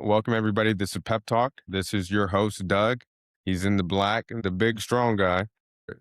Welcome, everybody. This is Pep Talk. This is your host, Doug. He's in the black and the big, strong guy.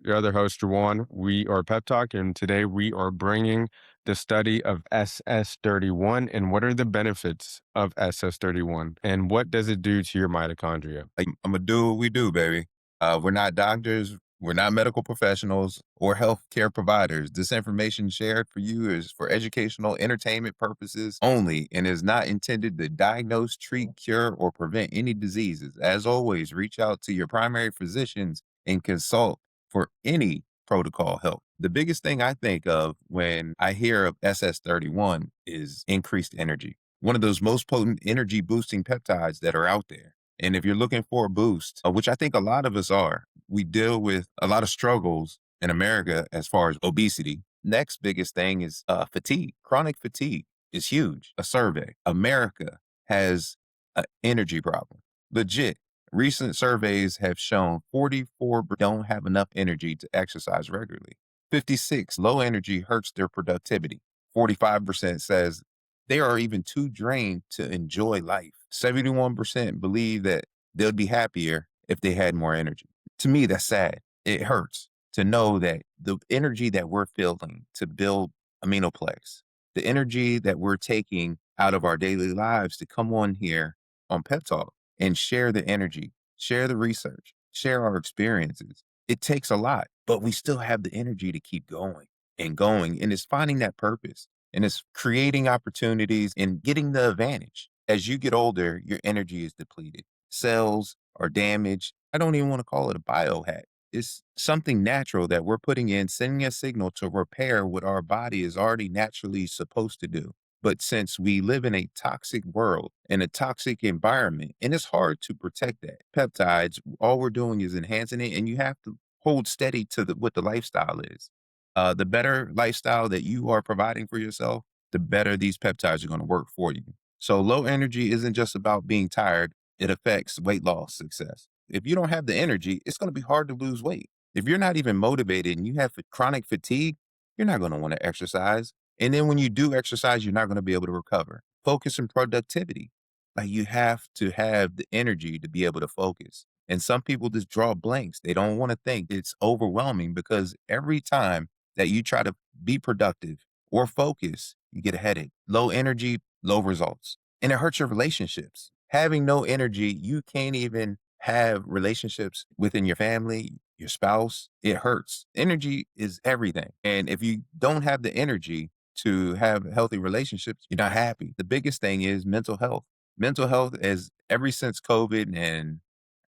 Your other host, Juwan. We are Pep Talk, and today we are bringing the study of SS-31 and what are the benefits of SS-31 and what does it do to your mitochondria? I'm gonna do what we do, baby. We're not doctors, we're not medical professionals or healthcare providers. This information shared for you is for educational, entertainment purposes only and is not intended to diagnose, treat, cure, or prevent any diseases. As always, reach out to your primary physicians and consult for any protocol help. The biggest thing I think of when I hear of SS-31 is increased energy. One of those most potent energy boosting peptides that are out there. And if you're looking for a boost, which I think a lot of us are, we deal with a lot of struggles in America as far as obesity. Next biggest thing is fatigue. Chronic fatigue is huge. A survey. America has an energy problem. Legit. Recent surveys have shown 44 don't have enough energy to exercise regularly. 56 low energy hurts their productivity. 45% says they are even too drained to enjoy life. 71% believe that they'll be happier if they had more energy. To me, that's sad. It hurts to know that the energy that we're feeling to build aminoplex, the energy that we're taking out of our daily lives to come on here on Pep Talk and share the energy, share the research, share our experiences. It takes a lot, but we still have the energy to keep going and going. And it's finding that purpose and it's creating opportunities and getting the advantage. As you get older, your energy is depleted. Cells are damaged. I don't even want to call it a biohack. It's something natural that we're putting in, sending a signal to repair what our body is already naturally supposed to do. But since we live in a toxic world, in a toxic environment, and it's hard to protect that, peptides, all we're doing is enhancing it, and you have to hold steady to what the lifestyle is. The better lifestyle that you are providing for yourself, the better these peptides are going to work for you. So low energy isn't just about being tired. It affects weight loss success. If you don't have the energy, it's going to be hard to lose weight. If you're not even motivated and you have chronic fatigue, you're not going to want to exercise. And then when you do exercise, you're not going to be able to recover. Focus and productivity. Like you have to have the energy to be able to focus. And some people just draw blanks. They don't want to think. It's overwhelming because every time that you try to be productive or focus, you get a headache. Low energy, low results. And it hurts your relationships. Having no energy, you can't even have relationships within your family, your spouse. It hurts. Energy is everything. And if you don't have the energy to have healthy relationships, you're not happy. The biggest thing is mental health. Mental health is ever since COVID and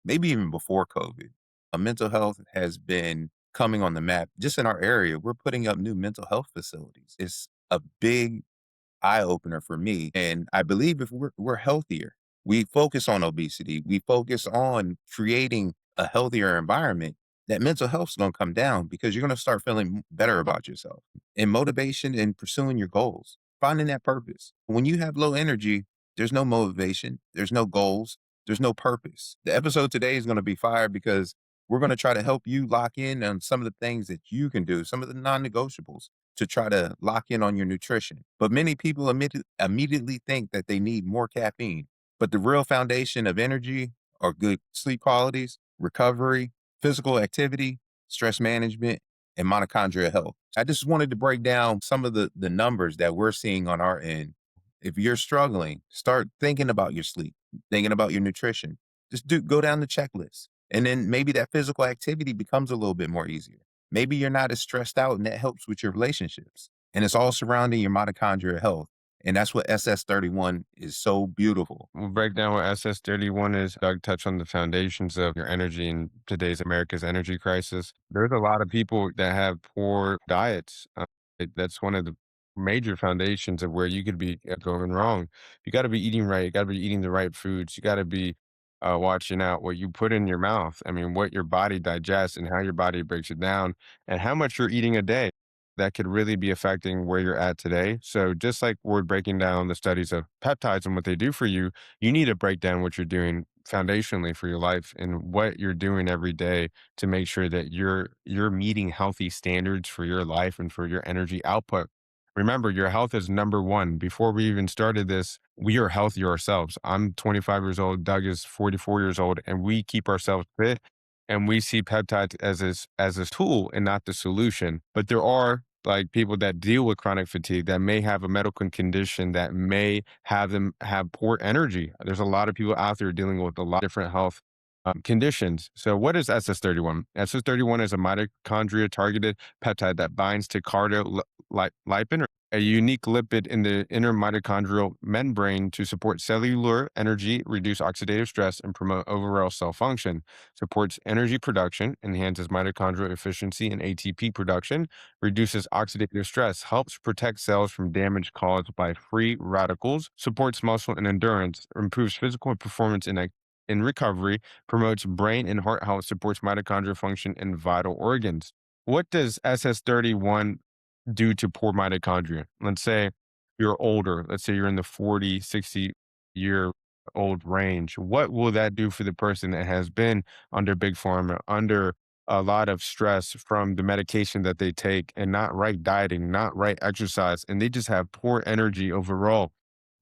maybe even before COVID, mental health has been coming on the map. Just in our area, we're putting up new mental health facilities. It's a big eye opener for me. And I believe if we're healthier, we focus on obesity, we focus on creating a healthier environment, that mental health is going to come down because you're going to start feeling better about yourself and motivation in pursuing your goals, finding that purpose. When you have low energy, there's no motivation, there's no goals, there's no purpose. The episode today is going to be fire because we're going to try to help you lock in on some of the things that you can do, some of the non-negotiables to try to lock in on your nutrition. But many people immediately think that they need more caffeine. But the real foundation of energy are good sleep qualities, recovery, physical activity, stress management, and mitochondrial health. I just wanted to break down some of the numbers that we're seeing on our end. If you're struggling, start thinking about your sleep, thinking about your nutrition. Just go down the checklist. And then maybe that physical activity becomes a little bit more easier. Maybe you're not as stressed out and that helps with your relationships. And it's all surrounding your mitochondrial health. And that's what SS-31 is so beautiful. We'll break down what SS-31 is. Doug touched on the foundations of your energy in today's America's energy crisis. There's a lot of people that have poor diets. That's one of the major foundations of where you could be going wrong. You got to be eating right. You got to be eating the right foods. You got to be watching out what you put in your mouth. I mean, what your body digests and how your body breaks it down and how much you're eating a day that could really be affecting where you're at today. So just like we're breaking down the studies of peptides and what they do for you, you need to break down what you're doing foundationally for your life and what you're doing every day to make sure that you're meeting healthy standards for your life and for your energy output. Remember, your health is number one. Before we even started this, we are healthy ourselves. I'm 25 years old. Doug is 44 years old, and we keep ourselves fit. And we see peptides as a tool and not the solution. But there are like people that deal with chronic fatigue that may have a medical condition that may have them have poor energy. There's a lot of people out there dealing with a lot of different health conditions. So, what is SS-31? SS-31 is a mitochondria targeted peptide that binds to cardiolipin, a unique lipid in the inner mitochondrial membrane to support cellular energy, reduce oxidative stress, and promote overall cell function. Supports energy production, enhances mitochondrial efficiency and ATP production, reduces oxidative stress, helps protect cells from damage caused by free radicals, supports muscle and endurance, improves physical performance in recovery, promotes brain and heart health, supports mitochondrial function in vital organs. What does SS-31 do to poor mitochondria? Let's say you're older. Let's say you're in the 40, 60-year old range. What will that do for the person that has been under big pharma, under a lot of stress from the medication that they take and not right dieting, not right exercise, and they just have poor energy overall?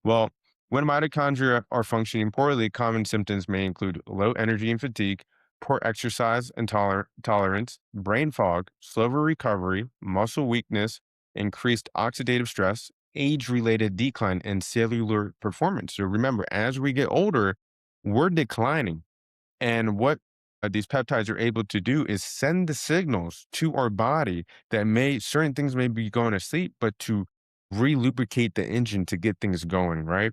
Well, when mitochondria are functioning poorly, common symptoms may include low energy and fatigue, poor exercise and tolerance, brain fog, slower recovery, muscle weakness, increased oxidative stress, age related decline in cellular performance. So remember, as we get older, we're declining. And what these peptides are able to do is send the signals to our body that certain things may be going to sleep, but to re-lubricate the engine to get things going, right?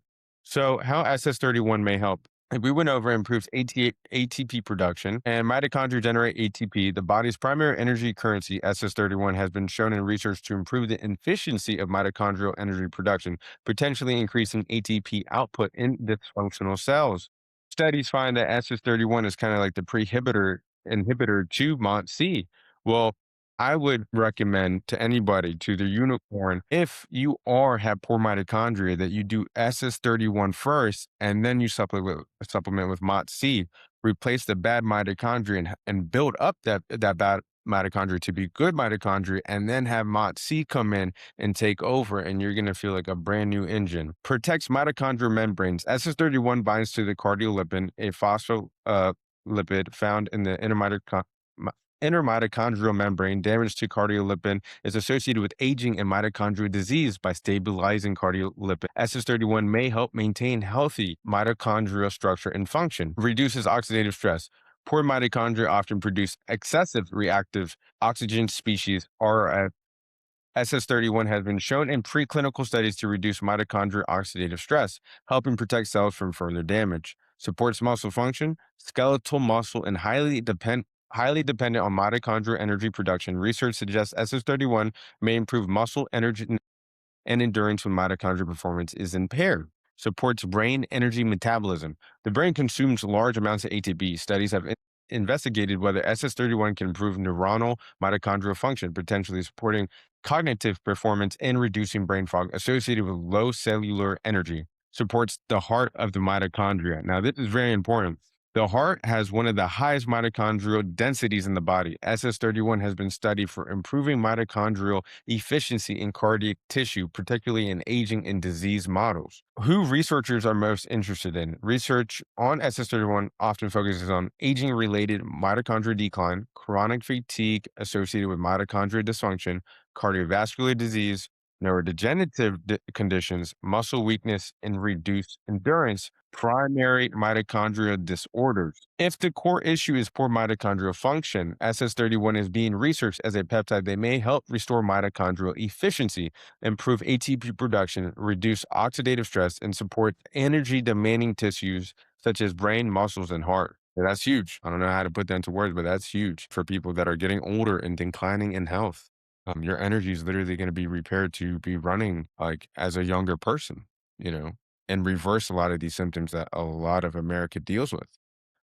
So how SS-31 may help. If we went over improves ATP production and mitochondria generate ATP, the body's primary energy currency, SS-31, has been shown in research to improve the efficiency of mitochondrial energy production, potentially increasing ATP output in dysfunctional cells. Studies find that SS-31 is kind of like the inhibitor to MONC. Well, I would recommend to anybody, to the unicorn, if you have poor mitochondria, that you do SS-31 first, and then you supplement with MOTS-C. Replace the bad mitochondria and build up that bad mitochondria to be good mitochondria, and then have MOTS-C come in and take over, and you're going to feel like a brand new engine. Protects mitochondrial membranes. SS-31 binds to the cardiolipin, a phospholipid found in the inner mitochondrial membrane. Damage to cardiolipin is associated with aging and mitochondrial disease. By stabilizing cardiolipin, SS-31 may help maintain healthy mitochondrial structure and function. Reduces oxidative stress. Poor mitochondria often produce excessive reactive oxygen species, RF. SS-31 has been shown in preclinical studies to reduce mitochondrial oxidative stress, helping protect cells from further damage. Supports muscle function, skeletal muscle, and highly dependent on mitochondrial energy production. Research suggests SS-31 may improve muscle energy and endurance when mitochondrial performance is impaired. Supports brain energy metabolism. The brain consumes large amounts of ATP. Studies have investigated whether SS-31 can improve neuronal mitochondrial function, potentially supporting cognitive performance and reducing brain fog associated with low cellular energy. Supports the heart of the mitochondria. Now, this is very important. The heart has one of the highest mitochondrial densities in the body. SS-31 has been studied for improving mitochondrial efficiency in cardiac tissue, particularly in aging and disease models. Who researchers are most interested in? Research on SS-31 often focuses on aging related mitochondrial decline, chronic fatigue associated with mitochondrial dysfunction, cardiovascular disease, neurodegenerative conditions, muscle weakness, and reduced endurance, primary mitochondrial disorders. If the core issue is poor mitochondrial function, SS-31 is being researched as a peptide that may help restore mitochondrial efficiency, improve ATP production, reduce oxidative stress, and support energy demanding tissues such as brain, muscles, and heart. And that's huge. I don't know how to put that into words, but that's huge for people that are getting older and declining in health. Your energy is literally going to be repaired to be running like as a younger person, you know, and reverse a lot of these symptoms that a lot of America deals with.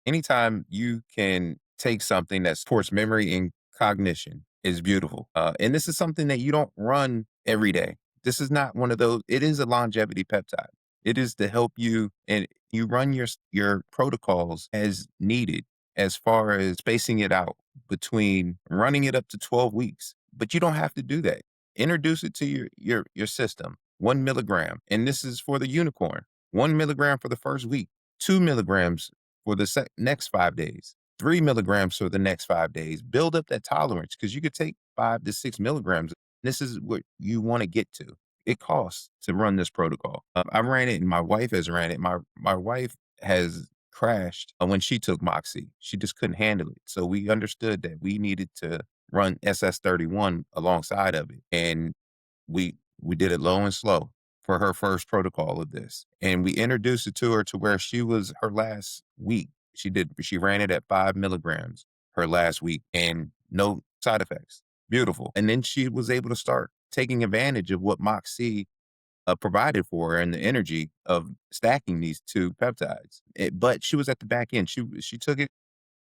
Anytime you can take something that supports memory and cognition is beautiful. And this is something that you don't run every day. This is not one of those. It is a longevity peptide. It is to help you, and you run your protocols as needed, as far as spacing it out between running it up to 12 weeks. But you don't have to do that. Introduce it to your system. 1 milligram, and this is for the unicorn. 1 milligram for the first week. 2 milligrams for the next 5 days. 3 milligrams for the next 5 days. Build up that tolerance because you could take 5 to 6 milligrams. This is what you want to get to. It costs to run this protocol. I ran it, and my wife has ran it. My wife has crashed when she took Moxie. She just couldn't handle it. So we understood that we needed to run SS-31 alongside of it, and we did it low and slow for her first protocol of this, and we introduced it to her to where she was her last week. She ran it at 5 milligrams her last week, and no side effects. Beautiful. And then she was able to start taking advantage of what Moxie provided for her and the energy of stacking these two peptides. But she was at the back end. She took it.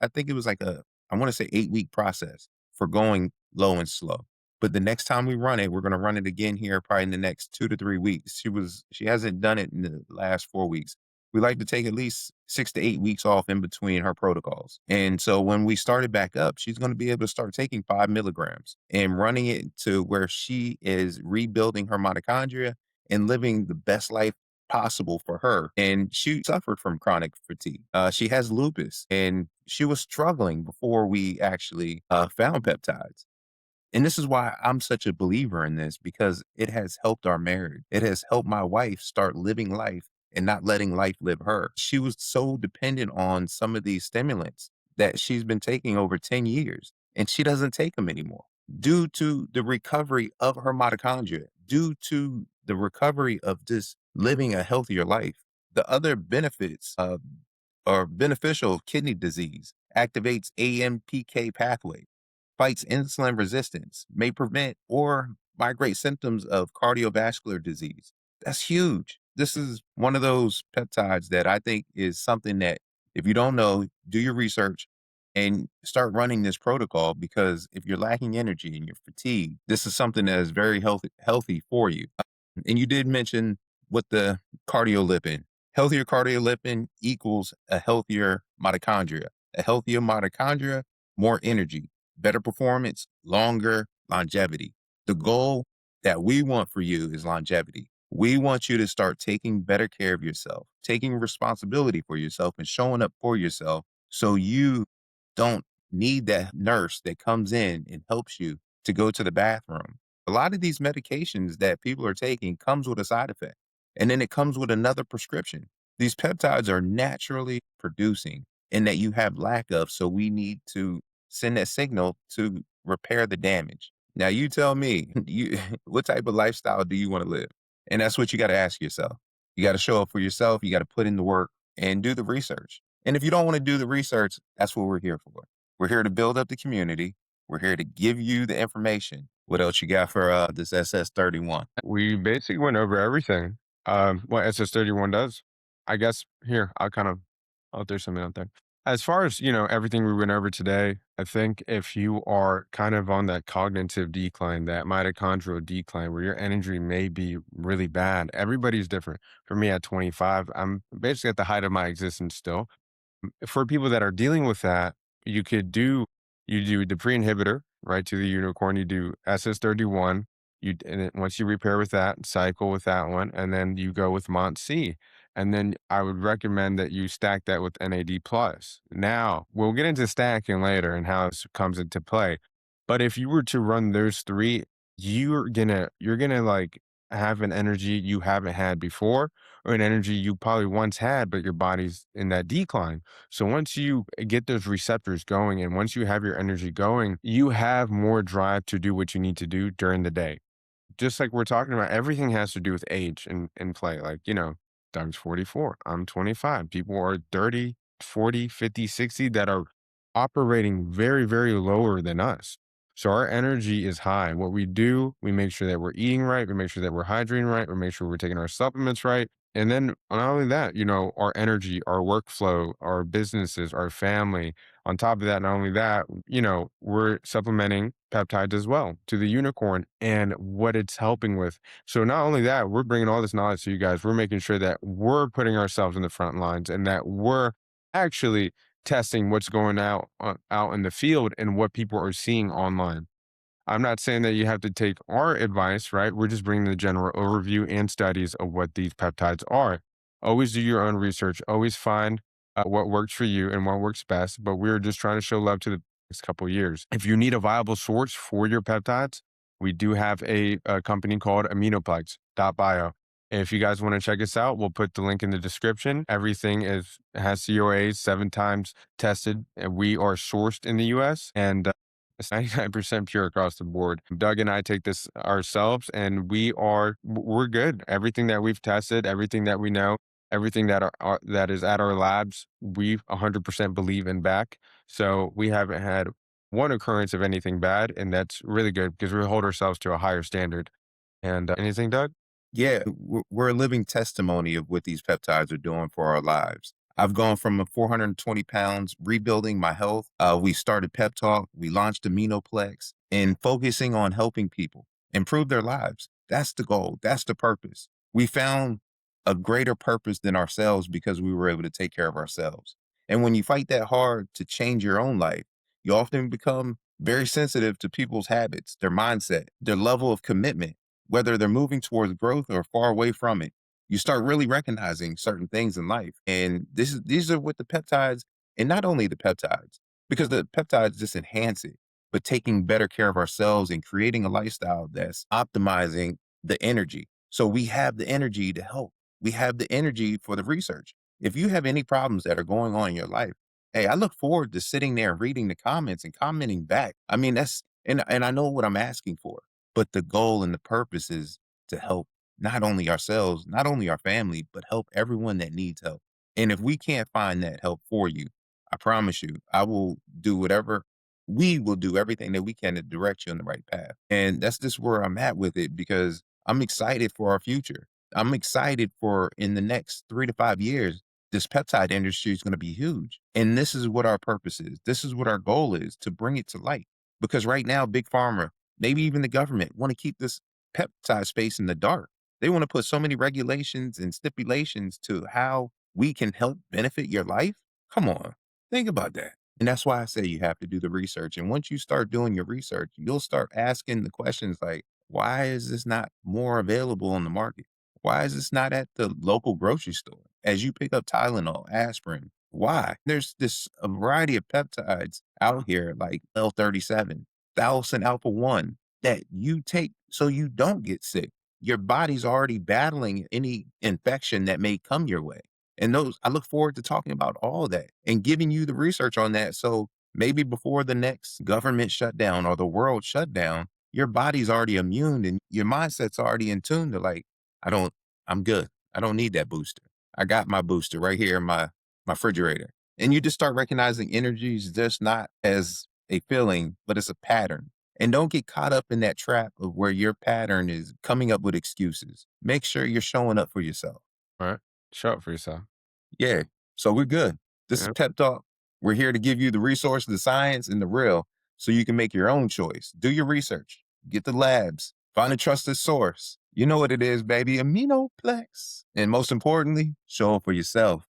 I think it was like I want to say 8 week process for going low and slow. But the next time we run it, we're going to run it again here probably in the next 2 to 3 weeks. She hasn't done it in the last 4 weeks. We like to take at least 6 to 8 weeks off in between her protocols. And so when we started back up, she's going to be able to start taking 5 milligrams and running it to where she is rebuilding her mitochondria and living the best life possible for her. And she suffered from chronic fatigue. She has lupus, and she was struggling before we actually found peptides. And this is why I'm such a believer in this because it has helped our marriage. It has helped my wife start living life and not letting life live her. She was so dependent on some of these stimulants that she's been taking over 10 years, and she doesn't take them anymore due to the recovery of her mitochondria, due to the recovery of just living a healthier life. The other benefits are beneficial kidney disease, activates AMPK pathway, fights insulin resistance, may prevent or migrate symptoms of cardiovascular disease. That's huge. This is one of those peptides that I think is something that if you don't know, do your research and start running this protocol because if you're lacking energy and you're fatigued, this is something that is very healthy for you. And you did mention what the cardiolipin. Healthier cardiolipin equals a healthier mitochondria. A healthier mitochondria, more energy, better performance, longer longevity. The goal that we want for you is longevity. We want you to start taking better care of yourself, taking responsibility for yourself and showing up for yourself so you don't need that nurse that comes in and helps you to go to the bathroom. A lot of these medications that people are taking comes with a side effect, and then it comes with another prescription. These peptides are naturally producing and that you have lack of, so we need to send that signal to repair the damage. Now you tell me, you what type of lifestyle do you want to live? And that's what you got to ask yourself. You got to show up for yourself, you got to put in the work and do the research. And if you don't want to do the research, that's what we're here for. We're here to build up the community. We're here to give you the information. What else you got for this SS-31? We basically went over everything, what SS-31 does. I guess here, I'll throw something out there. As far as, everything we went over today, I think if you are kind of on that cognitive decline, that mitochondrial decline, where your energy may be really bad, everybody's different. For me at 25, I'm basically at the height of my existence still. For people that are dealing with that, you could do you do the pre-inhibitor, right, to the unicorn, you do SS-31, and then once you repair with that, cycle with that one, and then you go with Mont-C. And then I would recommend that you stack that with NAD+. Now, we'll get into stacking later and how this comes into play. But if you were to run those 3, you're gonna, like, have an energy you haven't had before or an energy you probably once had, but your body's in that decline. So once you get those receptors going and once you have your energy going, you have more drive to do what you need to do during the day. Just like we're talking about, everything has to do with age and play. Like, Doug's 44, I'm 25. People are 30, 40, 50, 60 that are operating very, very lower than us. So our energy is high. What we do, we make sure that we're eating right, we make sure that we're hydrating right, we make sure we're taking our supplements right. And then not only that, our energy, our workflow, our businesses, our family. On top of that, not only that, we're supplementing peptides as well to the unicorn and what it's helping with. So not only that, we're bringing all this knowledge to you guys. We're making sure that we're putting ourselves in the front lines and that we're actually testing what's going out in the field and what people are seeing online. I'm not saying that you have to take our advice, right? We're just bringing the general overview and studies of what these peptides are. Always do your own research. Always find what works for you and what works best. But we're just trying to show love to the next couple of years. If you need a viable source for your peptides, we do have a company called aminoplex.bio. And if you guys want to check us out, we'll put the link in the description. Everything is has COAs 7 times tested, and we are sourced in the US, and it's 99% pure across the board. Doug and I take this ourselves, and we're good. Everything that we've tested, everything that we know, everything that is at our labs, we 100% believe in back. So we haven't had one occurrence of anything bad, and that's really good because we hold ourselves to a higher standard. And anything, Doug? Yeah, we're a living testimony of what these peptides are doing for our lives. I've gone from a 420 pounds, rebuilding my health. We started PepTalk, we launched Aminoplex, and focusing on helping people improve their lives. That's the goal. That's the purpose. We found a greater purpose than ourselves because we were able to take care of ourselves. And when you fight that hard to change your own life, you often become very sensitive to people's habits, their mindset, their level of commitment, whether they're moving towards growth or far away from it. You start really recognizing certain things in life. And these are what the peptides, and not only the peptides, because the peptides just enhance it, but taking better care of ourselves and creating a lifestyle that's optimizing the energy. So we have the energy to help. We have the energy for the research. If you have any problems that are going on in your life, hey, I look forward to sitting there and reading the comments and commenting back. I mean, that's and I know what I'm asking for, but the goal and the purpose is to help not only ourselves, not only our family, but help everyone that needs help. And if we can't find that help for you, I promise you, I will do whatever we will do everything that we can to direct you on the right path. And that's just where I'm at with it because I'm excited for our future. I'm excited for in the next 3 to 5 years, this peptide industry is going to be huge. And this is what our purpose is. This is what our goal is to bring it to light. Because right now, Big Pharma, maybe even the government want to keep this peptide space in the dark. They want to put so many regulations and stipulations to how we can help benefit your life. Come on, think about that. And that's why I say you have to do the research. And once you start doing your research, you'll start asking the questions like, why is this not more available on the market? Why is this not at the local grocery store? As you pick up Tylenol, aspirin, why? There's this a variety of peptides out here like L37, Thallocin alpha 1 that you take so you don't get sick. Your body's already battling any infection that may come your way. And those, I look forward to talking about all that and giving you the research on that. So maybe before the next government shutdown or the world shutdown, your body's already immune and your mindset's already in tune to like, I don't, I'm good. I don't need that booster. I got my booster right here in my refrigerator. And you just start recognizing energy is just not as a feeling, but it's a pattern. And don't get caught up in that trap of where your pattern is coming up with excuses. Make sure you're showing up for yourself. All right. Show up for yourself. Yeah. So we're good. This is Yeah. Pep Talk. We're here to give you the resources, the science, and the real so you can make your own choice. Do your research, get the labs, find a trusted source. You know what it is, baby. Aminoplex. And most importantly, show up for yourself.